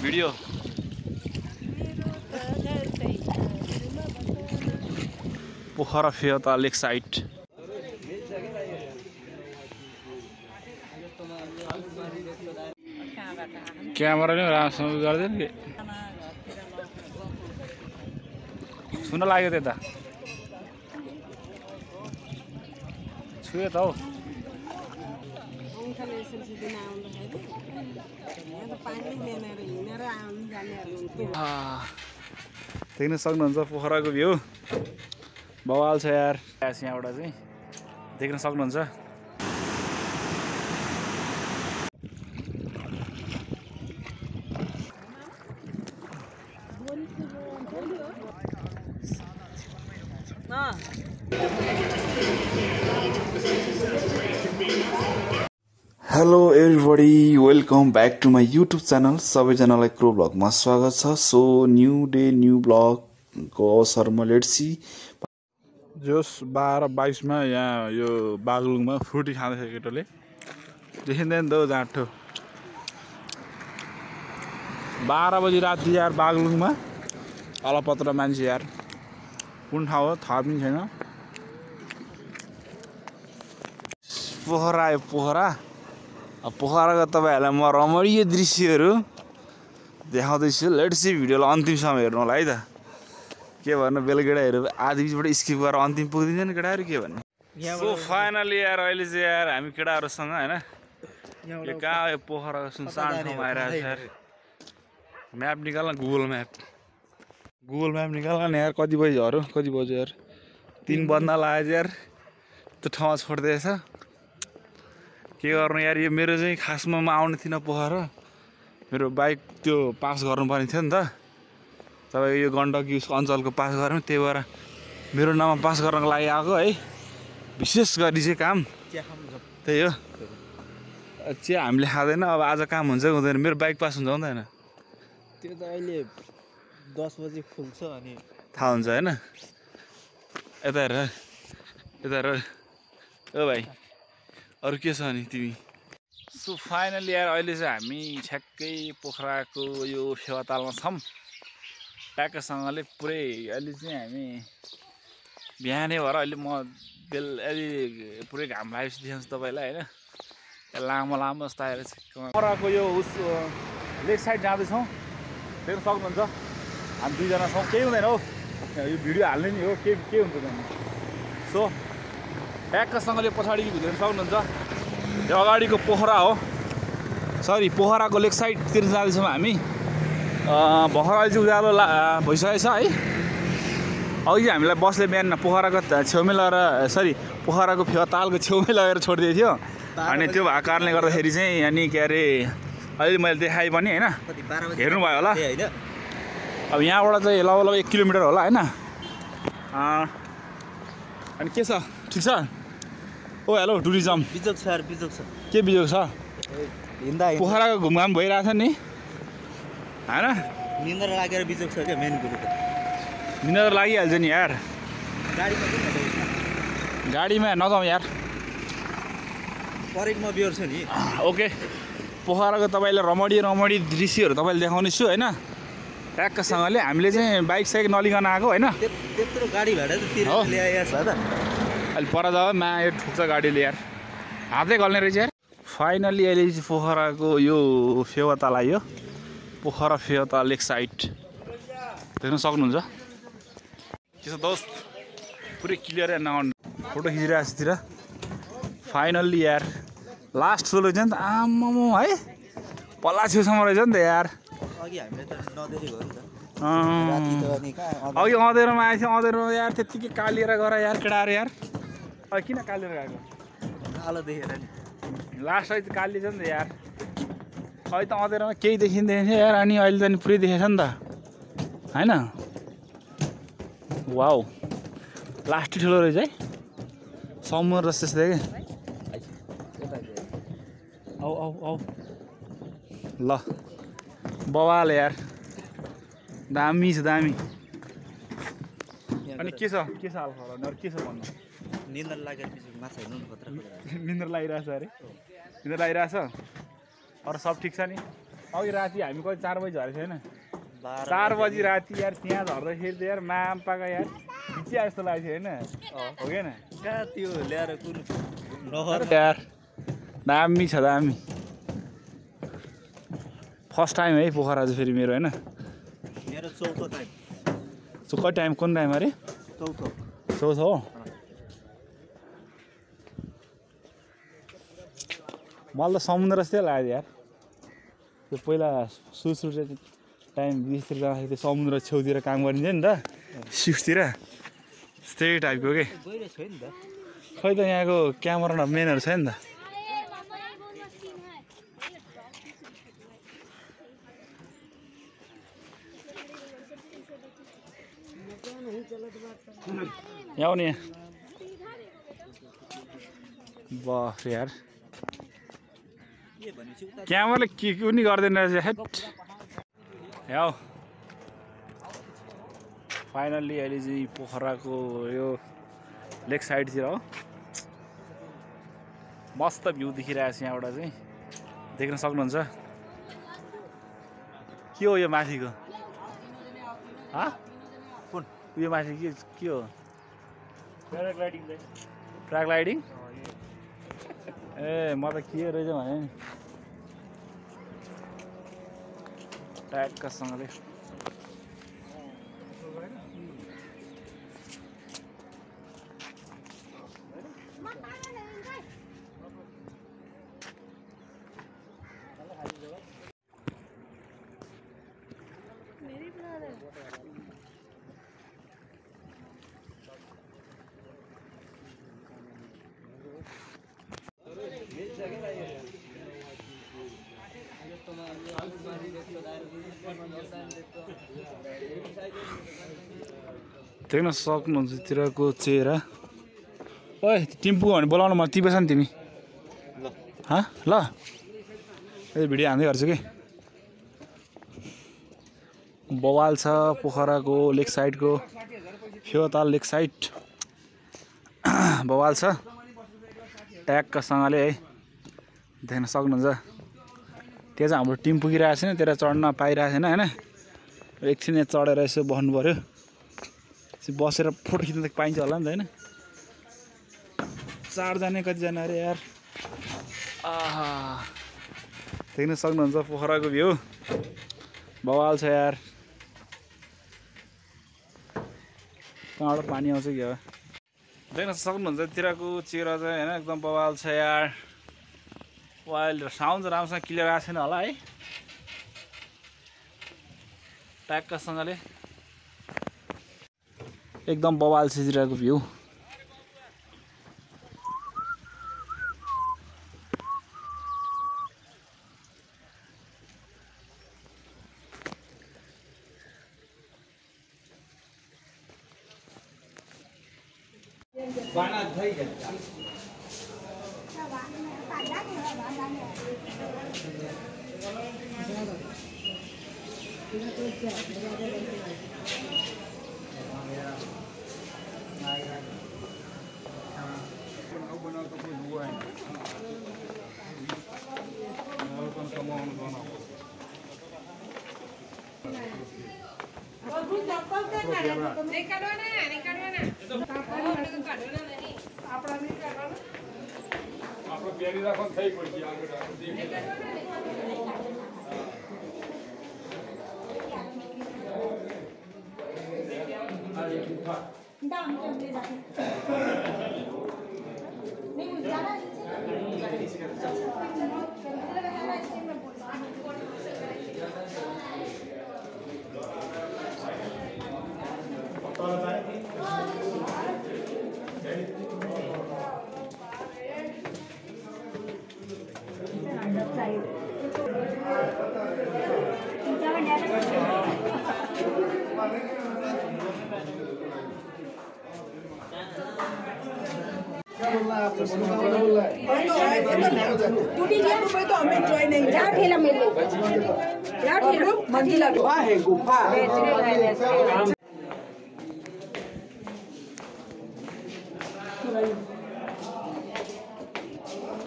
Video Pokhara Phewatal लेक side क्यामेराले राम्रोसँग गर्दैन के छुन लाग्यो त्यता छुयो त हौ देख्न सक्नुहुन्छ पोखराको भ्यू बवाल छ यार यहाँबाट चाहिँ देख्न सक्नुहुन्छ hello everybody welcome back to my YouTube channel सबैजनालाई क्रो ब्लगमा स्वागत छ। सो न्यू डे न्यू ब्लगको अवसरमा लेट्स सी जोस 12-22 मा यहाँ यो बागलुङमा फ्रुटी खाँदैछ केटोले देखिँदैन त जाँठो 12 बजी राति यार बागलुङमा अलपत्र मान्छे यार कुन ठाउँ हो थाहा पनि छैन। पोखरा आयो पोखरा पोखराको तपाईहरुलाई म रमणीय दृश्यहरू देखाउँदैछु। लेट्स सी भिडियोलाई अन्तिमसम्म हेर्नु होला है त। के भन्नु बेलकेटाहरू आधी बिचबाट स्किप गरेर अन्तिम पुग्दिन्छ नि केटाहरू के भन्ने। सो फाइनली यार अहिले चाहिँ यार हामी केटाहरूसँग हैन यो कहाँ यो पोखराको सुनसान ठाउँमा आइरहेको छ यार। म्याप निकाल्न गुगल म्याप निकाल्न यार कति बज्यो यार 3 बज्न लाग्यो यार त्यो ठाउँमा छोड्दैछ। के गर्नु यार यो मेरो चाहिँ खासमा म आउने थिइनँ पोखरा मेरो बाइक त्यो पास गर्नुपर्ने थियो नि त तपाईको यो गण्डकी अञ्चलको पास गरौँ त्यही भएर मेरो नाममा पास गर्नको लागि आएको है। विशेष गरी चाहिँ काम त्यही हो चिया हामीले खाँदैन अब आज काम हुन्छ हुँदैन मेरो बाइक पास हुन्छ हुँदैन त्यो त अहिले 10 बजे खुल्छ अनि थाहा हुन्छ हैन। यता हेर ओ भाइ अरु के छ अनि तिमी। सो फाइनली यार अहिले चाहिँ हामी ठ्याक्कै पोखराको यो फेवातालमा छौँ ट्याक्कसँगले पुरै अहिले चाहिँ हामी बिहानै भएर अहिले म अलि पुरै घाम लागेपछि देखाउँछु तपाईँलाई होइन। लामो जस्तो आएर पोखराको यो लेक साइड जाँदैछौँ देख्न सक्नुहुन्छ हामी दुईजना छौँ केही हुँदैन हौ यो भिडियो हाल्ने नि हो के हुन्छ त्यहाँदेखि। सो ट्याक्कसँगले पछाडि भिडियो सक्नुहुन्छ यो अगाडिको पोखरा हो सरी पोखराको लेक साइडतिर जाँदैछौँ हामी। भर्खर अहिले चाहिँ उज्यालो भइसकेको छ है। अघि हामीलाई बसले बिहान पोखराको छेउमै लगेर सरी पोखराको फेवातालको छेउमै लगेर छोडिदिएको थियो अनि त्यो भएको कारणले गर्दाखेरि चाहिँ अनि के अरे अहिले मैले देखाएँ पनि होइन हेर्नुभयो होला। अब यहाँबाट चाहिँ लगभग 1 किलोमिटर होला होइन। अनि के छ ठिक छ ओ हेलो टुरिज्म बिजोक छ यार बिजोक छ के बिजोक छ हिँड्दा पोखराको घुमघाम भइरहेछ नि हैन निन्द्रा लागेर बिजोक छ के मेन कुरो त निन्द्रा लागिहाल्छ नि यार गाडीमा नजाउँ यार परेकमा बियर छ नि। ओके पोखराको तपाईले रमणी दृश्यहरू तपाईले देखाउने छु हैन ट्याक्कसँगले हामीले चाहिँ बाइक साइक नलिकन आएको हैन त्यत्रो गाडी भाडा त तिरेर ल्याएको छ त अहिले पर जाऊ यो ठुक्छ गाडीले यार हातै गल्ने रहेछ यार। फाइनली अहिले चाहिँ पोखराको यो फेवाताल आयो पोखरा फेवाताल लेक साइड देख्न सक्नुहुन्छ। के छ दोस्त पुरै क्लियर नआउनु फोटो खिचिरहेको छु तिर फाइनल्ली यार लास्ट सोलो छ नि त आम्मामो है पल्ला छेउसम्म रहेछ नि त यार। अघि हामीले त नदेरी गयो नि त अघि अँधेरोमा आएछ अँधेरोमा यार त्यत्तिकै कालिएर गएर यार केटाहरू यार अहिले किन कालिएर गएको कालो देखेर नि लास्ट अहिले त कालिएछ नि त यार अहिले त अँधेरोमा केही देखिँदैन थियो यार अनि अहिले त नि पुरै देखेछ नि त होइन। वाउ लास्टै ठुलो रहेछ है समुद्र जस्तो त्यस्तै क्या औ ल बवाल यार दामी छ दामी। अनि के छ हालखबर अनि के छ भन्नु निन्द्रा लागेर बिजोक माछा हेर्नु खतरा निन्द्रा लागिरहेछ अरे निन्द्रा लागिरहेछ अरू सब ठिक छ नि अघि राति हामी कति 4 बजी झरेको छैन 4 बजी राति यार त्यहाँ झर्दाखेरि त यार माम्पाका यार बिचिया जस्तो लाग्थ्यो होइन हो कि न कहाँ त्यो ल्याएर कुन यार दामी छ दामी फर्स्ट टाइम है पोखरा चाहिँ फेरि मेरो होइन मेरो चौथो टाइम कति टाइम कुन टाइम अरे चौथो हो मलाई त समुद्र जस्तै लाग्यो यार त्यो पहिला सुरु टाइम बिचतिर जाँदाखेरि त्यो समुद्र छेउतिर काम गरिन्छ नि त सिफ्टतिर त्यही टाइपको के खै त यहाँको क्यामेरा मेनहरू छैन त यहाँ नि बफ यार क्यामेराले के पनि गर्दैन रहेछ हेट यहाँ फाइनल्ली अहिले चाहिँ पोखराको यो लेक साइडतिर हो मस्त भ्यू देखिरहेको छ यहाँबाट चाहिँ देख्न सक्नुहुन्छ के हो यो माथिको कुन यो माथि के हो प्याराग्लाइडिङ ए म त के रहेछ भने नि ट्याक्कसँगले देख्न सक्नुहुन्छ तिरको चेहरा ओए टिम्पू भने बोलाउनु म टिपेछ नि तिमी ल ए भिडियो हान्दै गर्छु कि बवाल छ पोखराको लेक साइडको फेवाताल लेक साइड बवाल छ ट्याक्कसँगले है देख्न सक्नुहुन्छ त्यहाँ चाहिँ हाम्रो टिम पुगिरहेको छैन त्यहाँ चढ्न पाइरहेको छैन होइन एकछिन यहाँ चढेर यसो बस्नु पऱ्यो बसेर फोटो खिच्न त पाइन्छ होला नि त होइन 4 जना कतिजना अरे यार आहा देख्न सक्नुहुन्छ पोखराको भ्यू बवाल छ यार कहाँबाट पानी आउँछ कि हो देख्न सक्नुहुन्छ तिरको चेहरा चाहिँ होइन एकदम बवाल छ यार वाइल्ड साउन्ड राम्रोसँग क्लियर आएको छैन होला है ट्याक्कसँगले एकदम बवाल छ तिरको भ्यू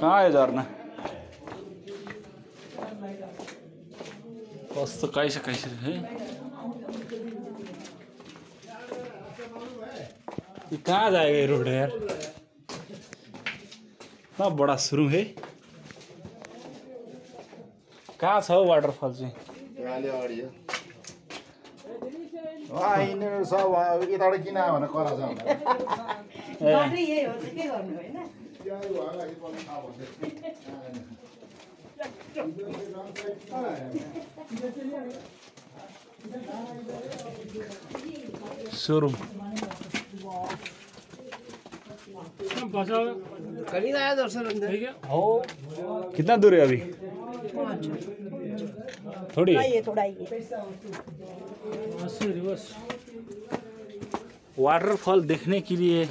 कहाँ है झरना कस्तो कैसे है ये कहाँ जाएगा ये रोड यार ना बड़ा शुरू है कहाँ छ वाटरफल चाहिँ यताबाट किन आयो भने करा छ शोरूम कितना दूर है अभी थोड़ी वाटरफॉल देखने के लिए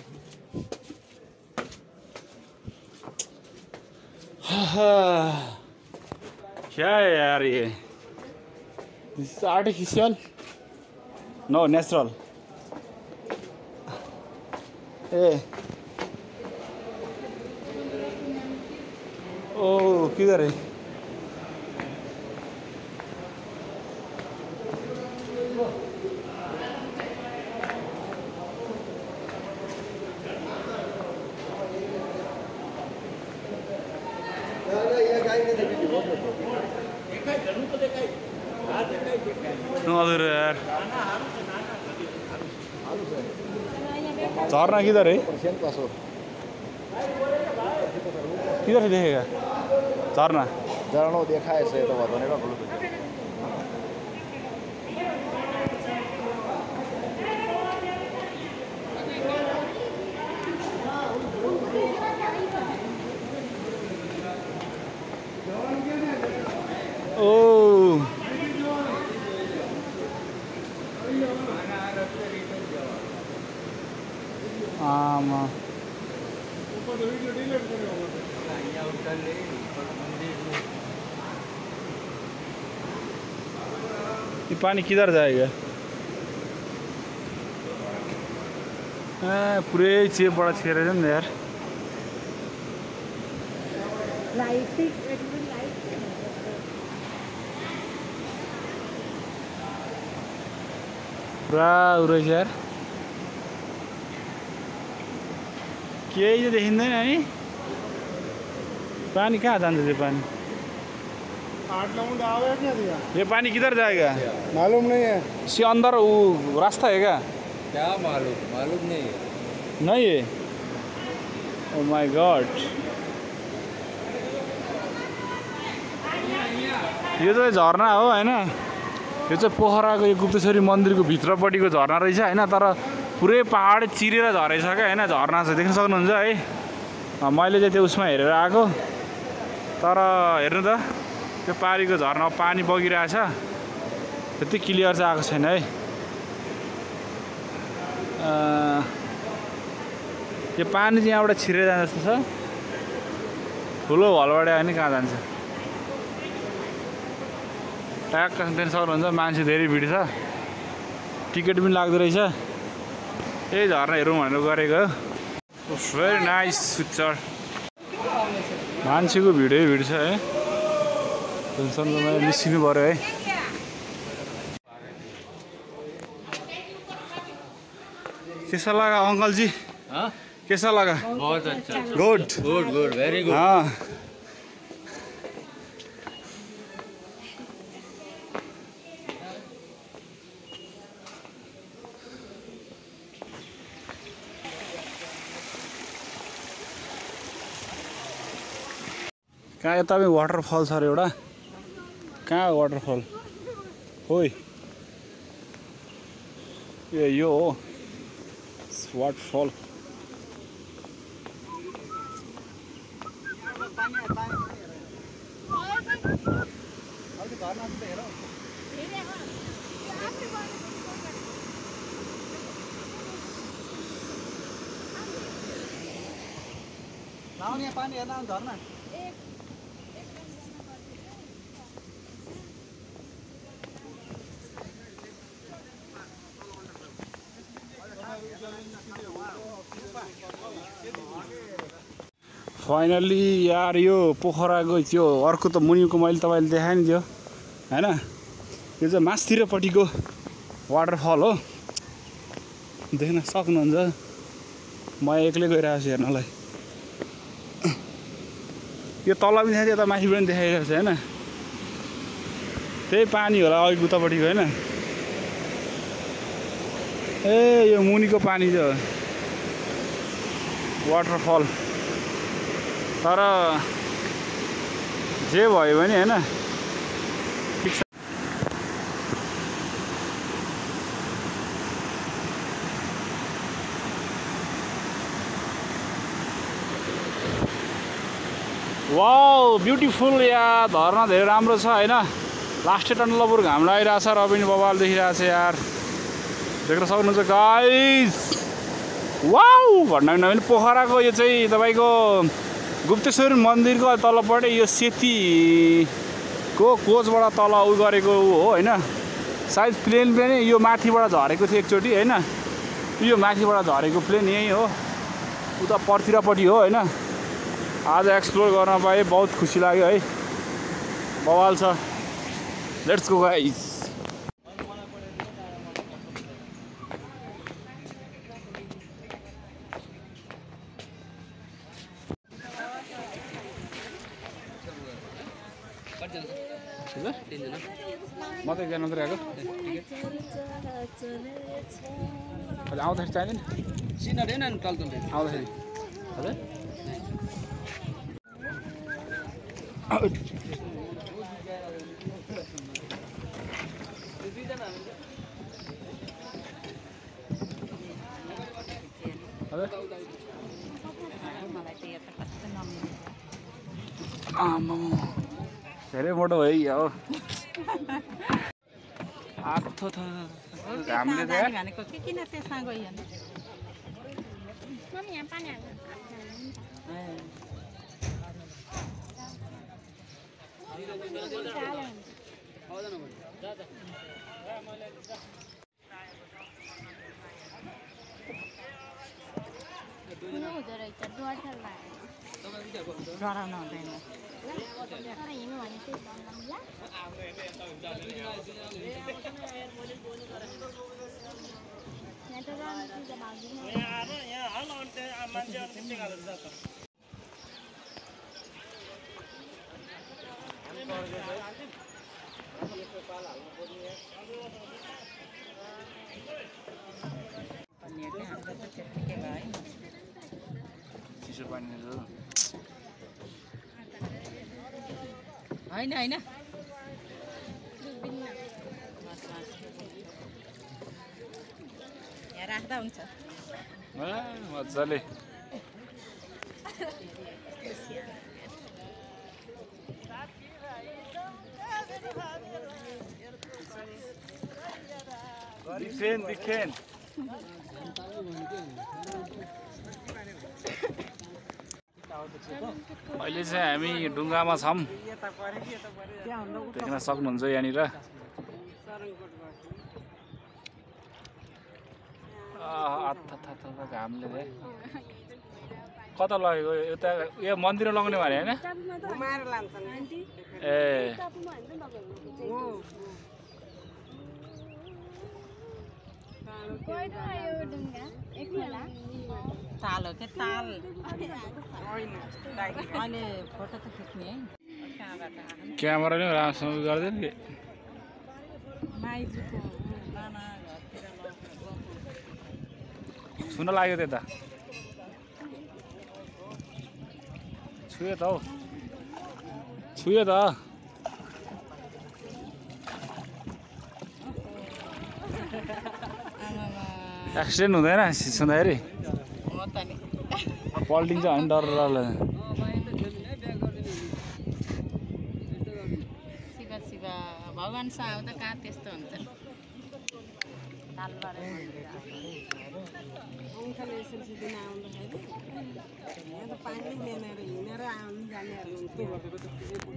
क्या है यार ये आर्टिफिशियल नो नेचुरल ए ओ किधर है यार झरना किधर है किधर से देखेगा झरना झरना देखा है तो बताने का ओ आमा ये पानी किधर जाएगा पूरे चीज बड़ा छेड़ है ना यार पूरा उड़े यार केही देखिँदैन है पानी कहाँ जान्छ ये पानी ये पानी किधर जाएगा मालूम नहीं है इसके अंदर वो रास्ता है क्या मालूम नहीं है नहीं है ओह माय गॉड यो चाहिँ झरना हो हैन यो चाहिँ पोखराको यो गुप्तेश्वरी मन्दिरको भित्रपट्टिको झरना रहेछ हैन तर पुरै पहाड चिरेर झरेछ क्या हैन झरना चाहिँ देख्न सक्नुहुन्छ है मैले चाहिँ त्यो उसमा हेरेर आएको तर हेर्नु त त्यो पारीको झरना पानी बगिरहेछ त्यति क्लियर चाहिँ आएको छैन है यो पानी चाहिँ यहाँबाट छिरेर जान्छ जस्तो छ ठुलो भलबाट आयो भने कहाँ जान्छ ट्याक्क देख्न सक्नुहुन्छ मान्छे धेरै भिड छ टिकट पनि लाग्दो रहेछ यही झरना हेरौँ भनेर गरेको हो भेरी नाइस पिक्चर मान्छेको भिडै भिड छ है टेन्सनमा निस्किनु पर्यो है कैसा लगा अंकल जी कैसा लगा बहुत अच्छा good good good very good हाँ कहाँ यता पनि वाटरफल छ अरे एउटा कहाँ वाटरफल होइ ए यो हो वाटरफल पानी हेर्न झर्ना फाइनली यार यो पोखराको त्यो अर्को त मुनिको मैले तपाईँले देखाएँ नि त्यो हैन यो चाहिँ मास्तिरपट्टिको वाटरफल हो, देख्न सक्नुहुन्छ। म एक्लै गइरहेको छु हेर्नलाई। यो तल पनि छ, यता माथि पनि देखाइरहेको छ होइन। त्यही पानी होला अघि उतापट्टिको होइन। ए यो मुनिको पानी चाहिँ वाटरफल। तर जे भयो भने होइन ठिक छ। वाउ ब्युटिफुल यार, झर्ना धेरै राम्रो छ होइन। लास्टै टन्डलपुर घाम लागिरहेछ र पनि बबाल देखिरहेछ यार, देख्न सक्नुहुन्छ गाइस। वाउ भन्दा पनि पोखराको यो चाहिँ तपाईँको गुप्तेश्वर मन्दिरको तलपट्टि यो सेतीको कोचबाट तल उ गरेको हो होइन। सायद प्लेन पनि यो माथिबाट झरेको थियो एकचोटि होइन। यो माथिबाट झरेको प्लेन यही हो, उता पर्तिरपट्टि हो होइन। आज एक्सप्लोर गर्न पाएँ, बहुत खुसी लाग्यो है, बवाल छ। Let's go guys. म त एकजना मात्रै आएको, आउँदाखेरि चाहिँदैन आउँदाखेरि हजुर। धेरै मोटो भयो हो। आथो थ घामले भनेको के किन त्यसमा गयो नि? डराउनु हुँदैन। चिसो पानी होइन होइन यहाँ राख्दा हुन्छ मजाले। दिखेन अहिले चाहिँ हामी ढुङ्गामा छौँ, देख्न सक्नुहुन्छ यहाँनिर। घामले कता लगेको यता यो मन्दिर लगाउने भने होइन। ए ताल हो के ताल? अहिले फोटो त खिच्ने है। क्यामेरा नि राम्रोसँग गर्दैन कि छुन लाग्यो त्यता, छुयो त हौ, छुयो त। एक्सिडेन्ट हुँदैन छुँदाखेरि? पल्टिन्छ भने डर लाग्छ। भगवान्सँग आउँदा कहाँ त्यस्तो हुन्छ।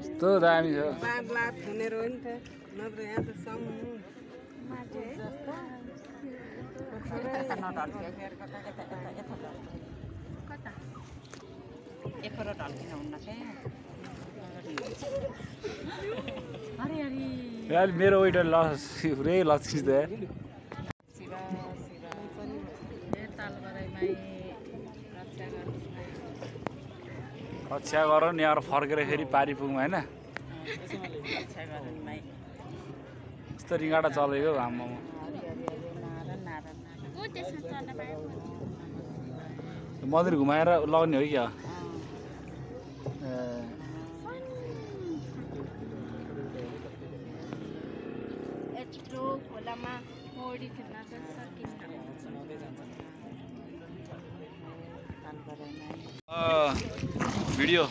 यस्तो दामी छ। अरे अरे यार मेरो वेट लस पुरै लसिस त यार रक्षा गर नि यार फर्केर फेरि पारी पुगौँ होइन यस्तो रिगाडा चलेको आम्मामा मन्दिर घुमाएर लगाउने हो कि क्या यत्रो खोलामा पौडी खेल्न त सकिन्न भिडियो